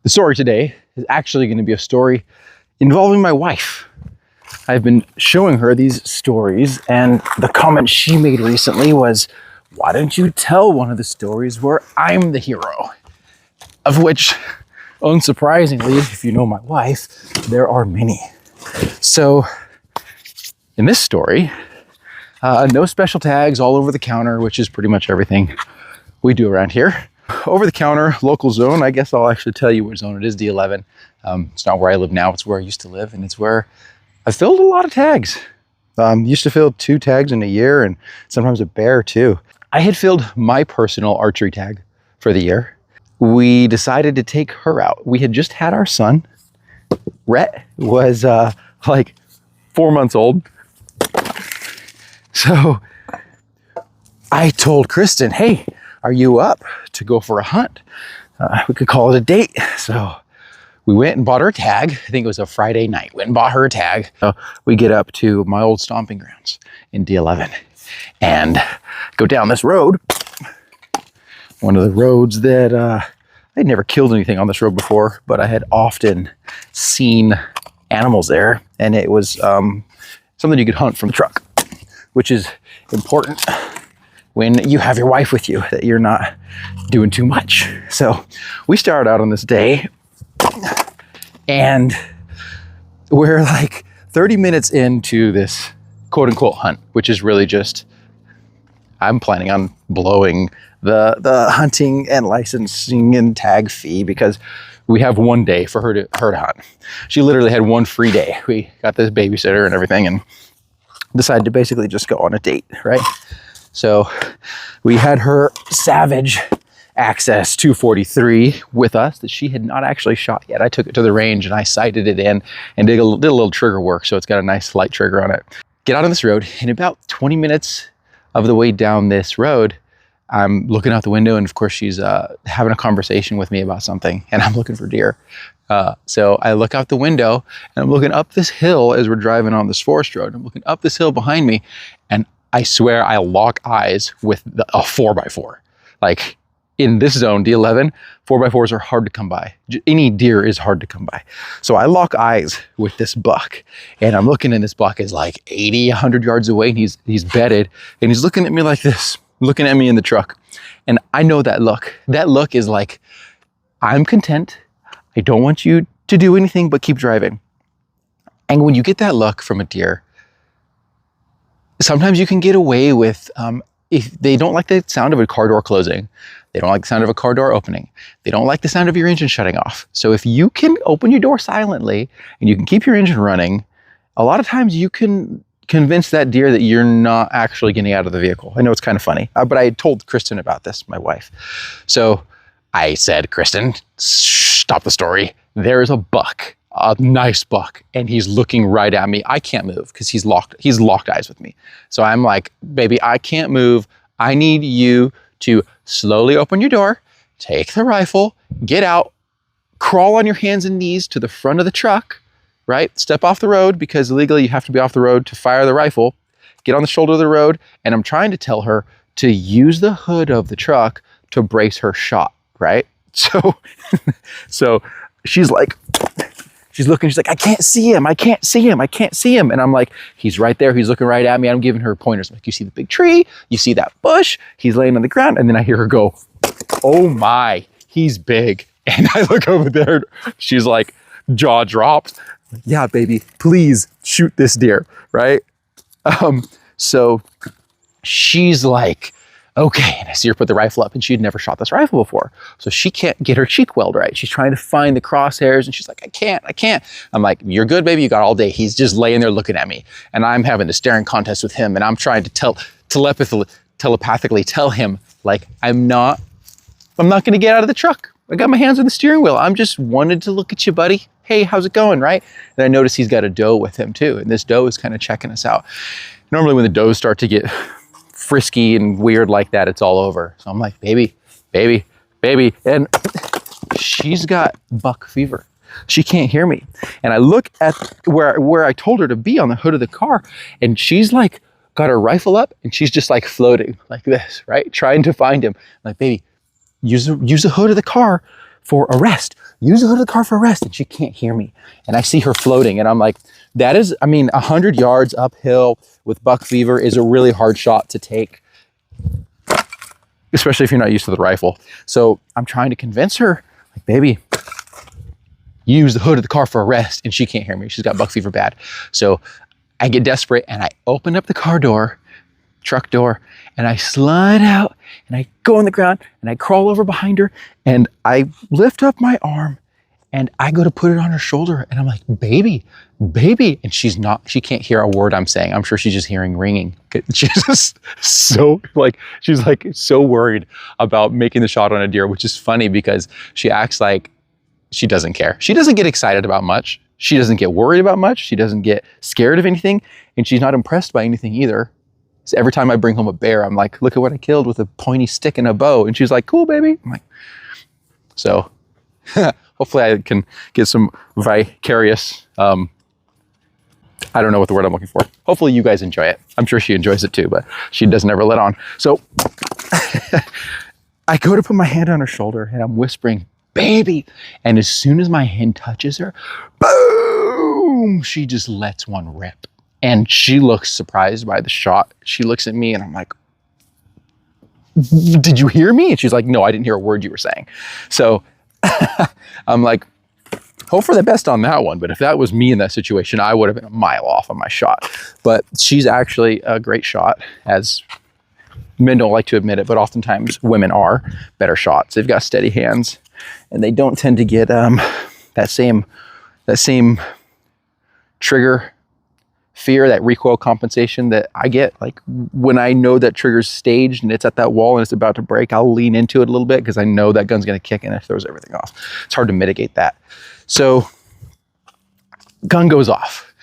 The story today is actually going to be a story involving my wife. I've been showing her these stories, and the comment she made recently was, why don't you tell one of the stories where I'm the hero? Of which, unsurprisingly, if you know my wife, there are many. So, in this story, no special tags all over the counter, which is pretty much everything we do around here. Over the counter, local zone. I guess I'll actually tell you what zone it is, D11. It's not where I live now, it's where I used to live, and it's where I filled a lot of tags. Used to fill 2 tags in a year, and sometimes a bear too. I had filled my personal archery tag for the year. We decided to take her out. We had just had our son. Rhett was like 4 months old. So I told Kristen, hey, are you up to go for a hunt? We could call it a date. So we went and bought her a tag. I think it was a Friday night. Went and bought her a tag. So we get up to my old stomping grounds in D11 and go down this road. One of the roads that I'd never killed anything on this road before, but I had often seen animals there, and it was something you could hunt from the truck, which is important when you have your wife with you, that you're not doing too much. So we started out on this day, and we're like 30 minutes into this quote unquote hunt, which is really just, I'm planning on blowing the hunting and licensing and tag fee because we have one day for her to hunt. She literally had one free day. We got this babysitter and everything and decided to basically just go on a date, right? So we had her Savage Access 243 with us that she had not actually shot yet. I took it to the range and I sighted it in and did a little trigger work, so it's got a nice light trigger on it. Get out on this road, and about 20 minutes of the way down this road, I'm looking out the window, and of course she's having a conversation with me about something, and I'm looking for deer. So I look out the window, and I'm looking up this hill as we're driving on this forest road. I'm looking up this hill behind me, and I swear I lock eyes with a 4x4. Like, in this zone, D11, 4x4s are hard to come by. Any deer is hard to come by. So I lock eyes with this buck, and I'm looking, and this buck is like 80, 100 yards away, and he's bedded, and he's looking at me like this, looking at me in the truck. And I know that look. That look is like, I'm content. I don't want you to do anything but keep driving. And when you get that look from a deer, sometimes you can get away with, if they don't like the sound of a car door closing, they don't like the sound of a car door opening, they don't like the sound of your engine shutting off. So if you can open your door silently and you can keep your engine running, a lot of times you can convince that deer that you're not actually getting out of the vehicle. I know it's kind of funny, but I told Kristen about this, my wife. So I said, Kristen, stop the story. There is a buck, a nice buck, and he's looking right at me. I can't move because he's locked eyes with me. So I'm like, baby, I can't move. I need you to slowly open your door, take the rifle, get out, crawl on your hands and knees to the front of the truck, right? Step off the road, because legally you have to be off the road to fire the rifle. Get on the shoulder of the road, and I'm trying to tell her to use the hood of the truck to brace her shot, right? So she's like, she's looking, she's like, I can't see him, I can't see him, I can't see him. And I'm like, he's right there, he's looking right at me. I'm giving her pointers. Like, you see the big tree, you see that bush, he's laying on the ground. And then I hear her go, oh my, he's big. And I look over there, she's like, jaw drops. Yeah, baby, please shoot this deer, right? So she's like, okay, and I see her put the rifle up, and she'd never shot this rifle before. So she can't get her cheek weld right. She's trying to find the crosshairs, and she's like, I can't. I'm like, you're good, baby, you got all day. He's just laying there looking at me, and I'm having the staring contest with him, and I'm trying to telepathically tell him, like, I'm not gonna get out of the truck. I got my hands on the steering wheel. I'm just wanted to look at you, buddy. Hey, how's it going, right? And I notice he's got a doe with him too, and this doe is kind of checking us out. Normally when the does start to get frisky and weird like that, it's all over. So I'm like, baby. And she's got buck fever. She can't hear me. And I look at where I told her to be on the hood of the car, and she's like got her rifle up, and she's just like floating like this, right? Trying to find him. I'm like, baby, use the hood of the car for a rest. Use the hood of the car for a rest. And she can't hear me. And I see her floating and I'm like, that is, I mean, 100 yards uphill with buck fever is a really hard shot to take, especially if you're not used to the rifle. So I'm trying to convince her, like, baby, use the hood of the car for a rest. And she can't hear me. She's got buck fever bad. So I get desperate and I open up the car door, truck door, and I slide out and I go on the ground and I crawl over behind her and I lift up my arm and I go to put it on her shoulder and I'm like, baby, baby. And she can't hear a word I'm saying. I'm sure she's just hearing ringing. She's just she's so worried about making the shot on a deer, which is funny because she acts like she doesn't care. She doesn't get excited about much. She doesn't get worried about much. She doesn't get scared of anything. And she's not impressed by anything either. So every time I bring home a bear, I'm like, look at what I killed with a pointy stick and a bow. And she's like, cool, baby. I'm like, so hopefully I can get some vicarious, I don't know what the word I'm looking for. Hopefully you guys enjoy it. I'm sure she enjoys it too, but she doesn't ever let on. So I go to put my hand on her shoulder and I'm whispering, baby. And as soon as my hand touches her, boom, she just lets one rip. And she looks surprised by the shot. She looks at me and I'm like, did you hear me? And she's like, no, I didn't hear a word you were saying. So I'm like, hope for the best on that one. But if that was me in that situation, I would have been a mile off on my shot. But she's actually a great shot, as men don't like to admit it, but oftentimes women are better shots. They've got steady hands and they don't tend to get that same trigger fear, that recoil compensation that I get. Like when I know that trigger's staged and it's at that wall and it's about to break, I'll lean into it a little bit because I know that gun's going to kick and it throws everything off. It's hard to mitigate that. So gun goes off.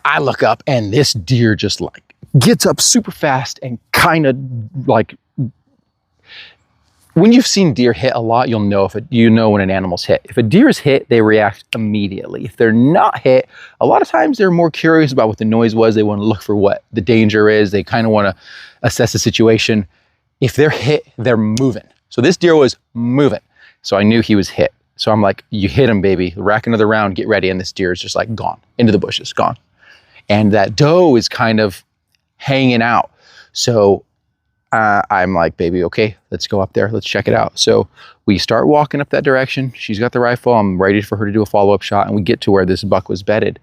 I look up and this deer just like gets up super fast and kind of like, when you've seen deer hit a lot, you'll know when an animal's hit. If a deer is hit, they react immediately. If they're not hit, a lot of times they're more curious about what the noise was. They want to look for what the danger is. They kind of want to assess the situation. If they're hit, they're moving. So this deer was moving. So I knew he was hit. So I'm like, you hit him, baby. Rack another round, get ready. And this deer is just like gone into the bushes, gone. And that doe is kind of hanging out. So I'm like, baby, okay, let's go up there. Let's check it out. So we start walking up that direction. She's got the rifle. I'm ready for her to do a follow-up shot. And we get to where this buck was bedded.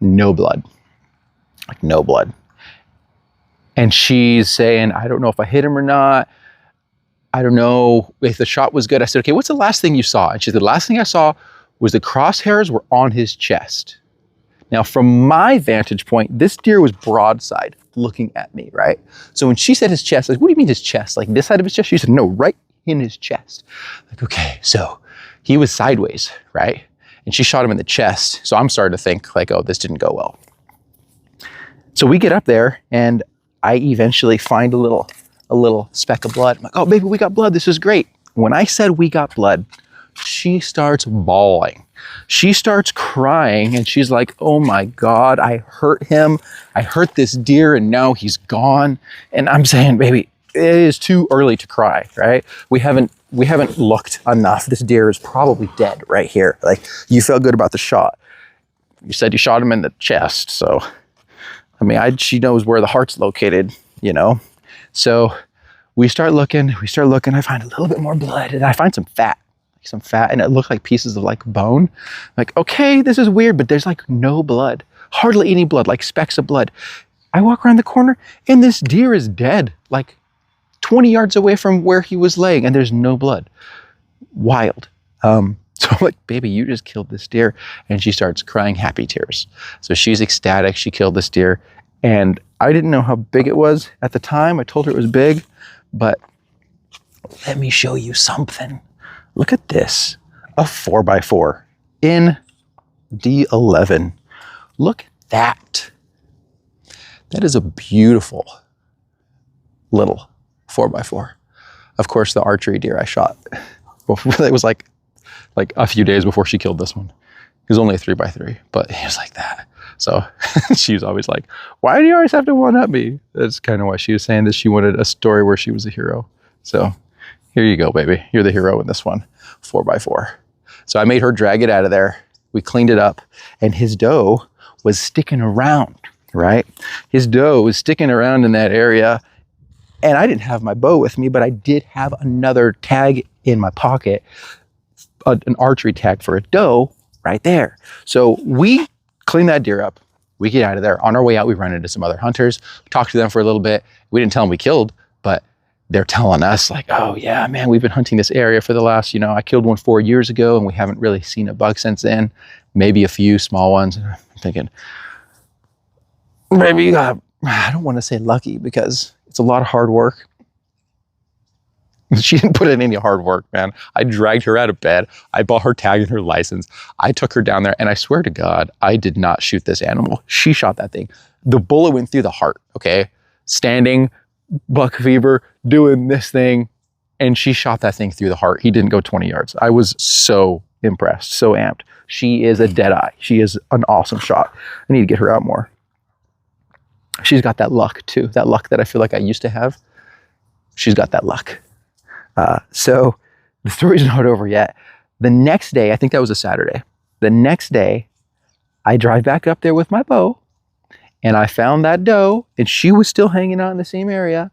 No blood. Like no blood. And she's saying, I don't know if I hit him or not. I don't know if the shot was good. I said, okay, what's the last thing you saw? And she said, the last thing I saw was the crosshairs were on his chest. Now, from my vantage point, this deer was broadside looking at me, right? So when she said his chest, like, what do you mean his chest? Like this side of his chest? She said, no, right in his chest. Like, okay, so he was sideways, right? And she shot him in the chest. So I'm starting to think like, oh, this didn't go well. So we get up there and I eventually find a little speck of blood. I'm like, oh, baby, we got blood. This is great. When I said we got blood, she starts bawling. She starts crying and she's like, oh my God, I hurt him. I hurt this deer and now he's gone. And I'm saying, baby, it is too early to cry, right? We haven't looked enough. This deer is probably dead right here. Like, you felt good about the shot. You said you shot him in the chest. So, I mean, she knows where the heart's located, you know? So we start looking, I find a little bit more blood and I find some fat and it looked like pieces of like bone. I'm like, okay, this is weird, but there's like no blood, hardly any blood, like specks of blood. I walk around the corner and this deer is dead, like 20 yards away from where he was laying and there's no blood. Wild. So I'm like, baby, you just killed this deer. And she starts crying happy tears. So she's ecstatic. She killed this deer. And I didn't know how big it was at the time. I told her it was big, but let me show you something. Look at this, a 4x4 in D11. Look at that. That is a beautiful little 4x4. Of course, the archery deer I shot, it was like a few days before she killed this one. It was only a 3x3, but he was like that. So she was always like, why do you always have to one-up me? That's kind of why she was saying that she wanted a story where she was a hero. So Here you go, baby. You're the hero in this one. 4x4. So I made her drag it out of there. We cleaned it up, and his doe was sticking around, right? His doe was sticking around in that area, and I didn't have my bow with me, but I did have another tag in my pocket, an archery tag for a doe right there. So we clean that deer up. We get out of there. On our way out, we run into some other hunters, talk to them for a little bit. We didn't tell them we killed, but they're telling us like, oh yeah, man, we've been hunting this area for the last, I killed one 4 years ago and we haven't really seen a buck since then. Maybe a few small ones. And I'm thinking, maybe you got, I don't want to say lucky because it's a lot of hard work. She didn't put in any hard work, man. I dragged her out of bed. I bought her tag and her license. I took her down there, and I swear to God, I did not shoot this animal. She shot that thing. The bullet went through the heart, okay? Standing, buck fever, doing this thing, and she shot that thing through the heart. He didn't go 20 yards. I was so impressed, so amped. She is a dead eye. She is an awesome shot. I need to get her out more. She's got that luck, too. That luck that I feel like I used to have. She's got that luck. So the story's not over yet. The next day, I think that was a Saturday. The next day, I drive back up there with my bow, and I found that doe, and she was still hanging out in the same area.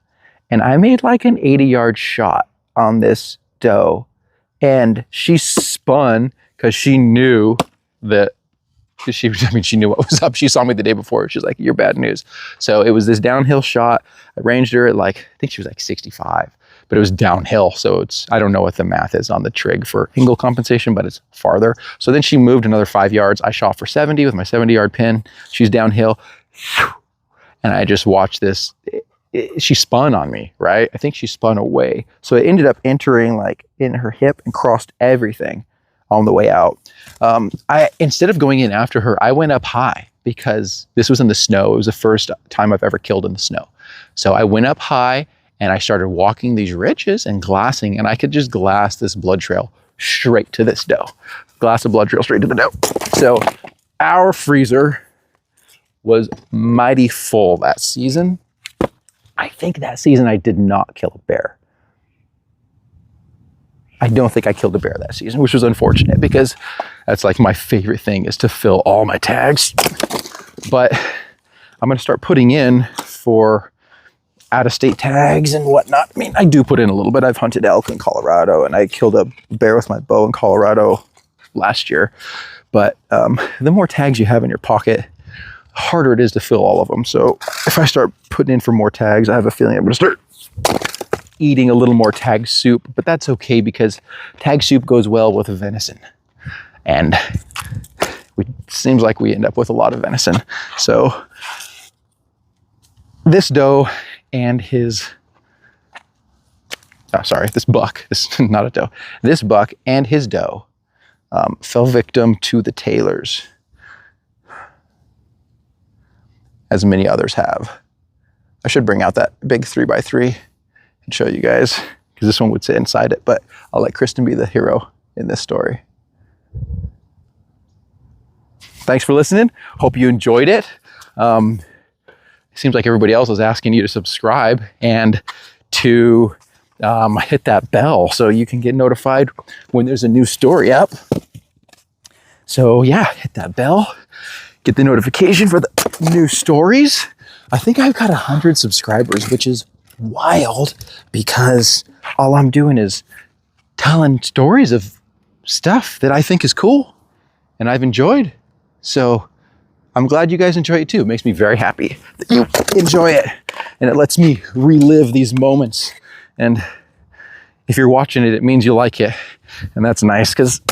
And I made like an 80-yard shot on this doe, and she spun because she knew that, she knew what was up. She saw me the day before. She's like, you're bad news. So it was this downhill shot. I ranged her at I think she was like 65. But it was downhill, so I don't know what the math is on the trig for angle compensation, but it's farther. So then she moved another 5 yards. I shot for 70 with my 70-yard pin. She's downhill, and I just watched this. She spun on me, right? I think she spun away. So it ended up entering in her hip and crossed everything on the way out. Instead of going in after her, I went up high because this was in the snow. It was the first time I've ever killed in the snow. So I went up high, and I started walking these ridges and glassing, and I could just glass this blood trail straight to this doe. Glass a blood trail straight to the doe. So our freezer was mighty full that season. I think that season I did not kill a bear. I don't think I killed a bear that season, which was unfortunate because that's like my favorite thing is to fill all my tags. But I'm gonna start putting in for out-of-state tags and whatnot. I mean, I do put in a little bit. I've hunted elk in Colorado, and I killed a bear with my bow in Colorado last year. But the more tags you have in your pocket, the harder it is to fill all of them. So if I start putting in for more tags, I have a feeling I'm gonna start eating a little more tag soup, but that's okay because tag soup goes well with venison. And it seems like we end up with a lot of venison. So this doe and this buck, not a doe, this buck and his doe fell victim to the Taylors, as many others have. I should bring out that big 3x3 and show you guys, because this one would sit inside it, but I'll let Kristen be the hero in this story. Thanks for listening. Hope you enjoyed it. It seems like everybody else is asking you to subscribe and to hit that bell so you can get notified when there's a new story up. So yeah, hit that bell, get the notification for the new stories. I think I've got 100 subscribers, which is wild because all I'm doing is telling stories of stuff that I think is cool and I've enjoyed. So I'm glad you guys enjoy it too. It makes me very happy that you enjoy it, and it lets me relive these moments. And if you're watching it, it means you like it, and that's nice because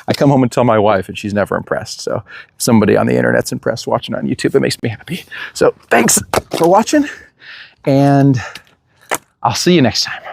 I come home and tell my wife and she's never impressed. So if somebody on the internet's impressed watching on YouTube, it makes me happy. So thanks for watching, and I'll see you next time.